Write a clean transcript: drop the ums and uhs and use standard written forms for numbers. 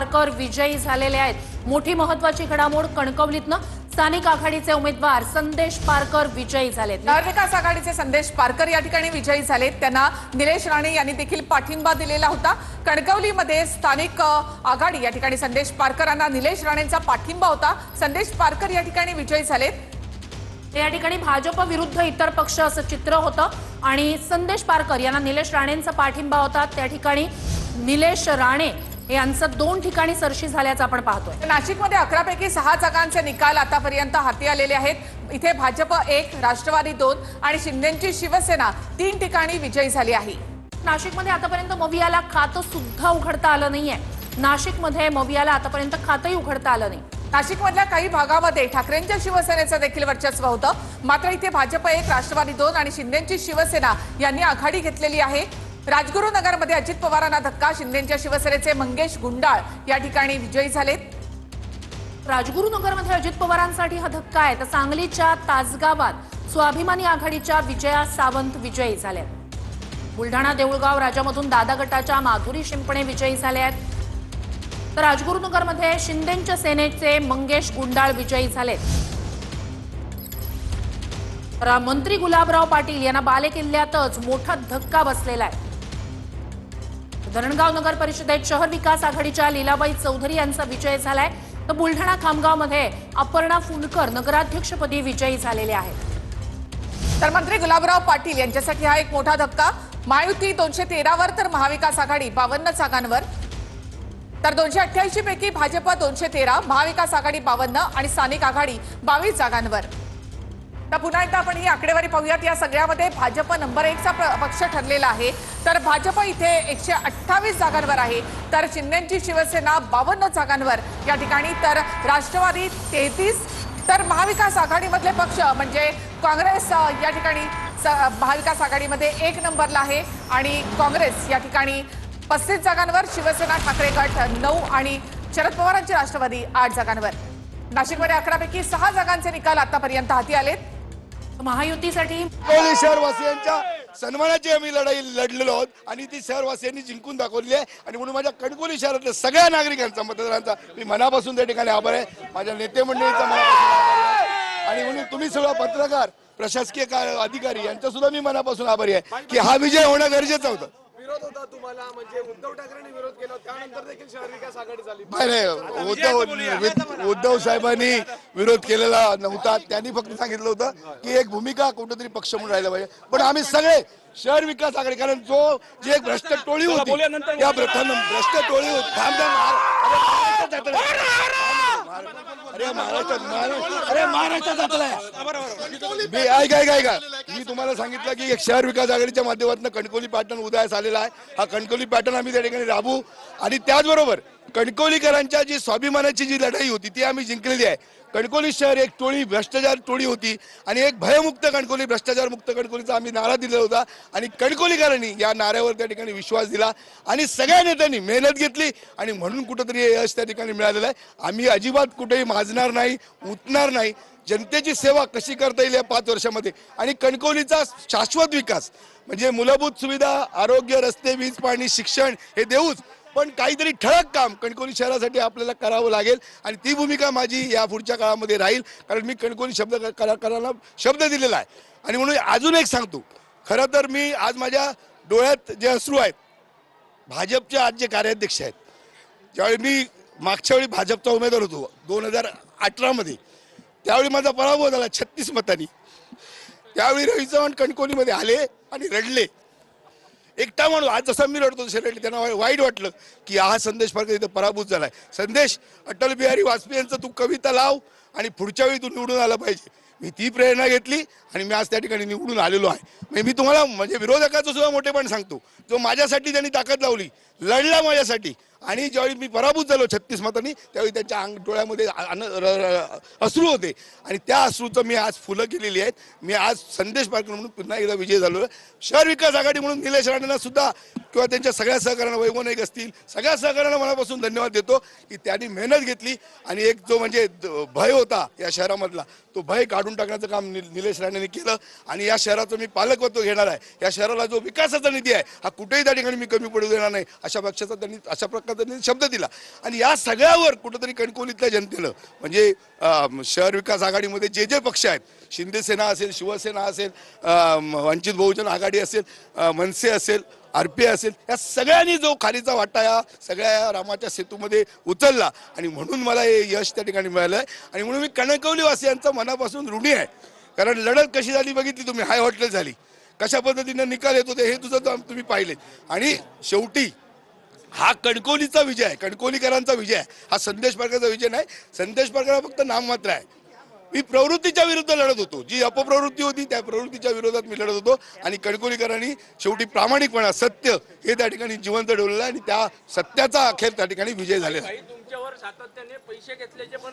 पारकर विजयी झालेले आहेत। मोठी महत्त्वाची घडामोड कणकवलीतनं स्थानिक आघाडीचे उमेदवार संदेश पारकर विजयी झालेत। नगरविकास आघाडीचे संदेश पारकर या ठिकाणी विजयी झालेत। त्यांना निलेश राणे यांनी देखील पाठिंबा दिलेला होता। कणकवलीमध्ये स्थानिक आघाडी या ठिकाणी संदेश पारकरांना निलेश राणेंचा पाठिंबा होता। संदेश पारकर या ठिकाणी विजयी झालेत। या ठिकाणी भाजप विरुद्ध इतर पक्ष असं चित्र होतं आणि संदेश पारकर यांना निलेश राणेंचा पाठिंबा होता। त्या ठिकाणी निलेश राणे यांचं 2 ठिकाणी सरशी झाल्याचं आपण पाहतोय। नाशिकमध्ये 11 पैकी 6 जागांचे निकाल आतापर्यंत हाती आलेले आहेत। इथे भाजप 1, राष्ट्रवादी 2 आणि शिंदेची शिवसेना 3 ठिकाणी विजयी झाली आहे। नाशिकमध्ये आतापर्यंत मवियाला खातं सुद्धा उघडता आलं नाहीये। नाशिकमध्ये मवियाला आतापर्यंत खातंही उघडता आलं नाही। नाशिकमधल्या काही भागामध्ये ठाकरेंच्या शिवसेनेचं देखील वर्चस्व होतं, मात्र इथे भाजप 1, राष्ट्रवादी 2 आणि शिंदेची शिवसेना यांनी आघाडी घेतलेली आहे। राजगुरुनगरमध्ये अजित पवारांना धक्का, शिंदेच्या शिवसेनेचे मंगेश गुंडाळ या ठिकाणी विजयी झालेत। राजगुरुनगरमध्ये अजित पवारांसाठी हा धक्का आहे, तर सांगलीच्या तासगावात स्वाभिमानी आघाडीच्या विजया सावंत विजयी झाल्यात। बुलढाणा देऊळगाव राजामधून दादा गटाच्या माधुरी शिंपणे विजयी झाल्या आहेत, तर राजगुरुनगरमध्ये शिंदेच्या सेनेचे मंगेश गुंडाळ विजयी झालेत। तर मंत्री गुलाबराव पाटील यांना बालेकिल्ल्यातच मोठा धक्का बसलेला आहे। धरणगाव नगर परिषदेत शहर विकास आघाडीच्या लीलाबाई चौधरी यांचा विजय झालाय, तर बुलढाणा खामगावमध्ये अपर्णा फुंडकर नगराध्यक्षपदी विजयी झालेले आहेत। तर मंत्री गुलाबराव पाटील यांच्यासाठी हा एक मोठा धक्का। महायुती 213 वर तर महाविकास आघाडी 52 जागांवर, तर 288 पैकी भाजप 213, महाविकास आघाडी 52 आणि स्थानिक आघाडी 22 जागांवर। तर पुन्हा एकदा आपण ही आकडेवारी पाहूयात। या सगळ्यामध्ये भाजप नंबर 1 चा पक्ष ठरलेला आहे, तर भाजप इथे 128 जागांवर आहे, तर शिंदेची शिवसेना 52 जागांवर या ठिकाणी, तर राष्ट्रवादी 33, तर महाविकास आघाडीमधले पक्ष म्हणजे काँग्रेस या ठिकाणी महाविकास आघाडीमध्ये 1 नंबरला आहे आणि काँग्रेस या ठिकाणी 35 जागांवर, शिवसेना ठाकरे गट 9 आणि शरद पवारांची राष्ट्रवादी 8 जागांवर। नाशिकमध्ये 11 पैकी 6 जागांचे निकाल आतापर्यंत हाती आलेत। महायुतीसाठी कणकवली शहरवासियांच्या सन्मानाची आम्ही लढाई लढलेलो आहोत आणि ती शहरवासियांनी जिंकून दाखवली आहे आणि म्हणून माझ्या कणकवली शहरातल्या सगळ्या नागरिकांचा, मतदारांचा मी मनापासून त्या ठिकाणी आभार आहे। माझ्या नेते मंडळीचा मनापासून आभार आहे आणि म्हणून तुम्ही सगळं पत्रकार, प्रशासकीय अधिकारी यांचा सुद्धा मी मनापासून आभारी आहे की हा विजय होणं गरजेचं होतं। विरोध होता तुम्हाला, म्हणजे उद्धव ठाकरेंनी विरोध केला, त्यानंतर देखील शहर विकास आघाडी झाली। नाही, उद्धव साहेबांनी विरोध केलेला नव्हता। त्यांनी फक्त सांगितलं होतं की एक भूमिका कुठेतरी पक्ष म्हणून राहिला पाहिजे, पण आम्ही सगळे शहर विकास आघाडी, कारण जी एक भ्रष्ट टोळी होती त्या भ्रष्ट टोळी ऐका मी तुम्हाला सांगितलं की एक शहर विकास आघाडीच्या माध्यमातून कणकवली पॅटर्न उदयास आलेला आहे। हा कणकवली पॅटर्न आम्ही त्या ठिकाणी राबवू आणि त्याचबरोबर कणकवलीकरांच्या जी स्वाभिमानाची जी लढाई होती ती आम्ही जिंकलेली आहे। कणकवली शहर एक टोळी, भ्रष्टाचार टोळी होती आणि एक भयमुक्त कणकवली, भ्रष्टाचार मुक्त कणकवलीचा आम्ही नारा दिलेला होता आणि कणकवलीकरांनी या नाऱ्यावर त्या ठिकाणी विश्वास दिला आणि सगळ्या नेत्यांनी मेहनत घेतली आणि म्हणून कुठेतरी यश त्या ठिकाणी मिळालेलं आहे। आम्ही अजिबात कुठेही माजणार नाही, उतणार नाही। जनतेची सेवा कशी करता येईल या 5 वर्षामध्ये आणि कणकवलीचा शाश्वत विकास म्हणजे मूलभूत सुविधा, आरोग्य, रस्ते, वीज, पाणी, शिक्षण हे देऊच, पण काहीतरी ठळक काम कणकवली शहरासाठी आपल्याला करावं लागेल आणि ती भूमिका माझी या पुढच्या काळामध्ये राहील, कारण मी कणकवली कलाकारांना शब्द दिलेला आहे। आणि म्हणून अजून एक सांगतो, खरं तर मी आज माझ्या डोळ्यात जे अश्रू आहेत, भाजपचे आज जे कार्याध्यक्ष आहेत, ज्यावेळी मी मागच्या वेळी भाजपचा उमेदवार होतो 2018 मध्ये, त्यावेळी माझा पराभव झाला 36 मतांनी। त्यावेळी रवी चव्हाण कणकवलीमध्ये आले आणि रडले, एकटा म्हणून। आज जसं मी रडतो तसे रडले। त्यांना वाईट वाटलं की हा संदेश पारकर इथं पराभूत झालाय। संदेश, अटल बिहारी वाजपेयींचं तू कविता लाव आणि पुढच्या वेळी तू निवडून आला पाहिजे। मी ती प्रेरणा घेतली आणि मी आज त्या ठिकाणी निवडून आलेलो आहे। मी तुम्हाला म्हणजे विरोधकाचं सुद्धा मोठेपण सांगतो, जो माझ्यासाठी त्यांनी ताकद लावली, लढला माझ्यासाठी, आणि ज्यावेळी मी पराभूत झालो 36 मतांनी, त्यावेळी त्यांच्या डोळ्यामध्ये अश्रू होते आणि त्या अश्रूचं मी आज फुलं केलेली आहेत। मी आज संदेश पारकर म्हणून पुन्हा एकदा विजय झालो। शहर विकास आघाडी म्हणून निलेश राणेंना सुद्धा किंवा त्यांच्या सगळ्या सहकार्यांना, वैभव नाईक असतील, सगळ्या सहकार्यांना मनापासून धन्यवाद देतो की त्यांनी मेहनत घेतली आणि एक जो म्हणजे भय होता या शहरामधला, तो भय काढून टाकण्याचं काम निलेश राणेंनी केलं आणि या शहराचं मी पालकत्व घेणार आहे। या शहराला जो विकासाचा निधी आहे हा कुठेही त्या ठिकाणी मी कमी पडू देणार नाही, अशा पक्षाचा त्यांनी अशा प्रकारे ताकदीने शब्द दिला आणि या सगळ्यावर कुठंतरी कणकवलीतल्या जनतेनं म्हणजे शहर विकास आघाडीमध्ये जे जे पक्ष आहेत, शिंदे सेना असेल, शिवसेना असेल, वंचित बहुजन आघाडी असेल, मनसे असेल, RPI असेल, या सगळ्यांनी जो खालीचा वाटा या सगळ्या रामाच्या सेतूमध्ये उचलला आणि म्हणून मला हे यश त्या ठिकाणी मिळालं आहे आणि म्हणून मी कणकवलीवासियांचा मनापासून ऋणी आहे. कारण लढत कशी झाली बघितली तुम्ही, हाय हॉटेल झाली, कशा पद्धतीने निकाल येत होते हे तुझं तुम्ही पाहिले आणि शेवटी हा कणकवलीचा विजय आहे, कणकवलीकरांचा विजय आहे. हा संदेश पारकरचा विजय नाही. संदेश पारकर फक्त नाममात्र आहे. मी प्रवृत्तीच्या विरुद्ध लढत होतो, जी अपप्रवृत्ती होती त्या प्रवृत्तीच्या विरोधात मी लढत होतो आणि कणकवलीकरांनी शेवटी प्रामाणिकपणा, सत्य हे त्या ठिकाणी जिवंत ठेवलेलं आहे आणि त्या सत्याचा अखेर त्या ठिकाणी विजय झालेला आहे. तुमच्यावर सातत्याने पैसे घेतल्याचे पण